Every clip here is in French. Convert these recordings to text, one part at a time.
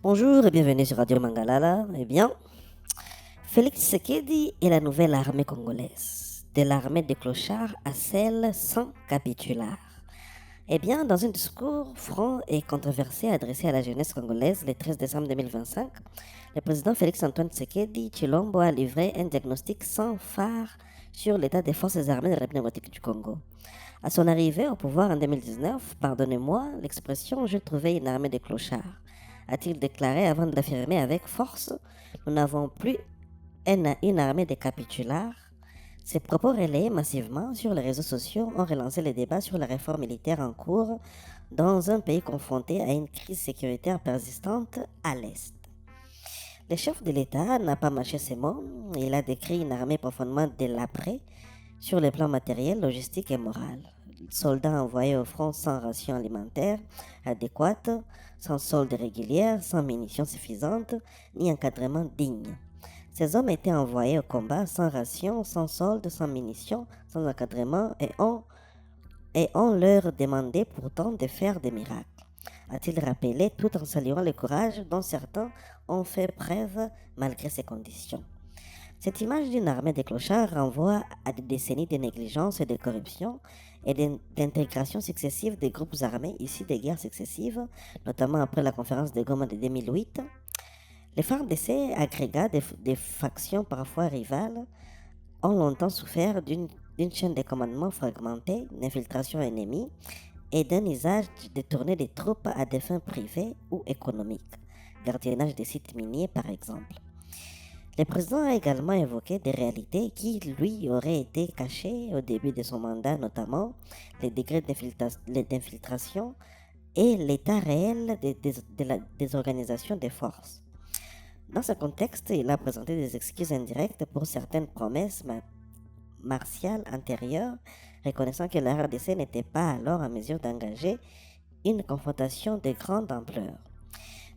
Bonjour et bienvenue sur Radio Mangalala. Eh bien, Félix Tshisekedi est la nouvelle armée congolaise, de l'armée des clochards à celle sans capitulaire. Eh bien, dans un discours franc et controversé adressé à la jeunesse congolaise le 13 décembre 2025, le président Félix-Antoine Tshisekedi Chilombo a livré un diagnostic sans phare sur l'état des forces armées de la République démocratique du Congo. À son arrivée au pouvoir en 2019, pardonnez-moi l'expression, je trouvais une armée de clochards, a-t-il déclaré avant d'affirmer avec force, nous n'avons plus une armée de capitulaires. Ces propos relayés massivement sur les réseaux sociaux ont relancé le débat sur la réforme militaire en cours dans un pays confronté à une crise sécuritaire persistante à l'Est. Le chef de l'État n'a pas mâché ses mots, il a décrit une armée profondément délabrée sur les plans matériel, logistique et moral. Soldats envoyés au front sans ration alimentaire adéquate, sans solde régulière, sans munitions suffisantes, ni encadrement digne. Ces hommes étaient envoyés au combat sans ration, sans solde, sans munitions, sans encadrement et on leur demandait pourtant de faire des miracles. A-t-il rappelé tout en saluant le courage dont certains ont fait preuve malgré ces conditions. Cette image d'une armée de clochards renvoie à des décennies de négligence et de corruption et d'intégration successive des groupes armés issus des guerres successives, notamment après la conférence de Goma de 2008. Les FARDC, agrégats des factions parfois rivales, ont longtemps souffert d'une chaîne de commandement fragmentée, d'infiltration ennemie et d'un usage détourné des troupes à des fins privées ou économiques, gardiennage des sites miniers par exemple. Le président a également évoqué des réalités qui lui auraient été cachées au début de son mandat, notamment les degrés d'infiltration et l'état réel de la désorganisation des forces. Dans ce contexte, il a présenté des excuses indirectes pour certaines promesses martiales antérieures, reconnaissant que la RDC n'était pas alors en mesure d'engager une confrontation de grande ampleur.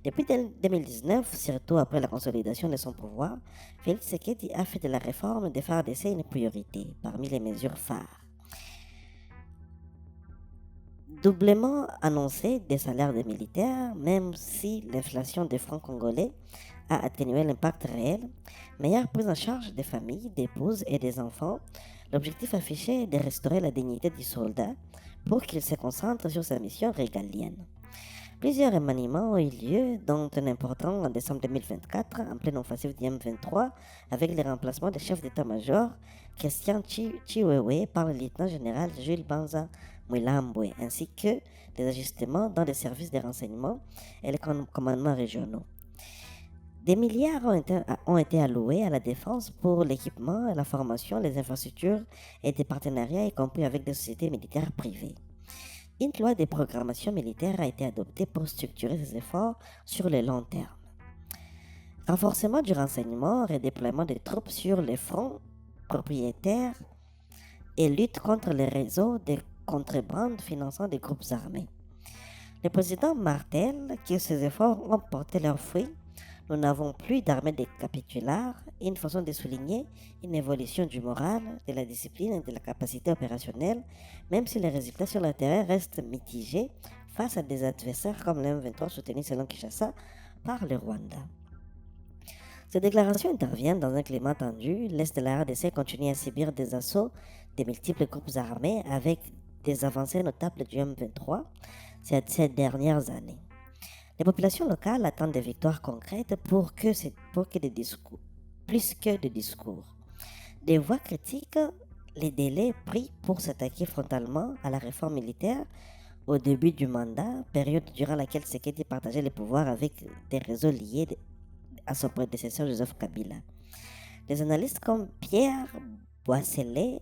Depuis 2019, surtout après la consolidation de son pouvoir, Félix Tshisekedi a fait de la réforme des FARDC une priorité parmi les mesures phares. Doublement annoncé des salaires des militaires, même si l'inflation des francs congolais a atténué l'impact réel, meilleure prise en charge des familles, des épouses et des enfants, l'objectif affiché est de restaurer la dignité du soldat pour qu'il se concentre sur sa mission régalienne. Plusieurs remaniements ont eu lieu, dont un important en décembre 2024, en pleine offensive du M23, avec le remplacement du chef d'état-major Christian Chiwewe par le lieutenant-général Jules Banza Mwilambwe, ainsi que des ajustements dans les services de renseignement et les commandements régionaux. Des milliards ont été alloués à la défense pour l'équipement, la formation, les infrastructures et des partenariats, y compris avec des sociétés militaires privées. Une loi de programmation militaire a été adoptée pour structurer ces efforts sur le long terme. Renforcement du renseignement, redéploiement des troupes sur les fronts propriétaires et lutte contre les réseaux de contrebande finançant des groupes armés. Le président martèle que ces efforts ont porté leurs fruits. Nous n'avons plus d'armée de capitulaires, une façon de souligner une évolution du moral, de la discipline et de la capacité opérationnelle, même si les résultats sur le terrain restent mitigés face à des adversaires comme le M23 soutenu selon Kinshasa par le Rwanda. Ces déclarations interviennent dans un climat tendu. L'Est de la RDC continue à subir des assauts de multiples groupes armés avec des avancées notables du M23 ces dernières années. Les populations locales attendent des victoires concrètes pour que des discours, plus que des discours. Des voix critiquent les délais pris pour s'attaquer frontalement à la réforme militaire au début du mandat, période durant laquelle Tshisekedi partageait le pouvoir avec des réseaux liés à son prédécesseur Joseph Kabila. Les analystes comme Pierre Boisselet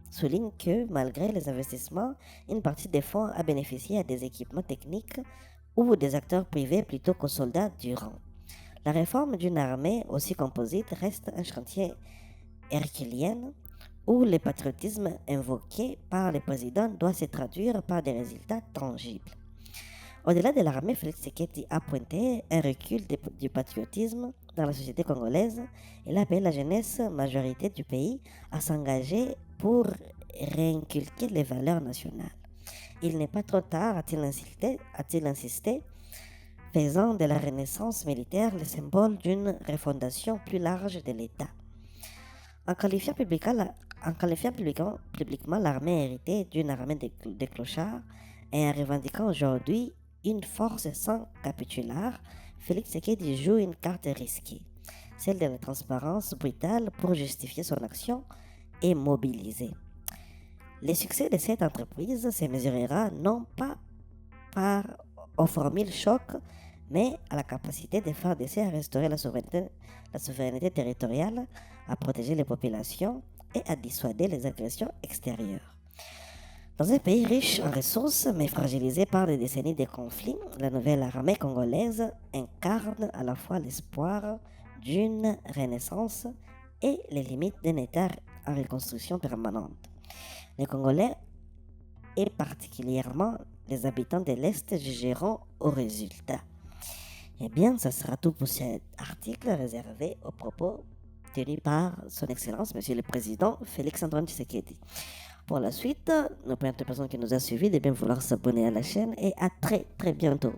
soulignent que, malgré les investissements, une partie des fonds a bénéficié à des équipements techniques ou des acteurs privés plutôt qu'aux soldats du rang. La réforme d'une armée aussi composite reste un chantier herculien où le patriotisme invoqué par le président doit se traduire par des résultats tangibles. Au-delà de l'armée, Félix Tshisekedi a pointé un recul du patriotisme dans la société congolaise. Il a appelé la jeunesse majorité du pays à s'engager pour réinculquer les valeurs nationales. Il n'est pas trop tard, a-t-il insisté, faisant de la Renaissance militaire le symbole d'une refondation plus large de l'État. En qualifiant publiquement l'armée héritée d'une armée de clochards et en revendiquant aujourd'hui une force sans capitulaire, Félix Tshisekedi joue une carte risquée, celle de la transparence brutale pour justifier son action et mobiliser. Le succès de cette entreprise se mesurera non pas aux formules choc, mais à la capacité des FARDC à restaurer la souveraineté territoriale, à protéger les populations et à dissuader les agressions extérieures. Dans un pays riche en ressources mais fragilisé par des décennies de conflits, la nouvelle armée congolaise incarne à la fois l'espoir d'une renaissance et les limites d'un État en reconstruction permanente. Les Congolais, et particulièrement les habitants de l'Est, jugeront au résultat. Eh bien, ça sera tout pour cet article réservé aux propos tenus par son Excellence, Monsieur le Président Félix-Antoine Tshisekedi. Pour la suite, nous prions toute personne qui nous a suivis de bien vouloir s'abonner à la chaîne et à très très bientôt.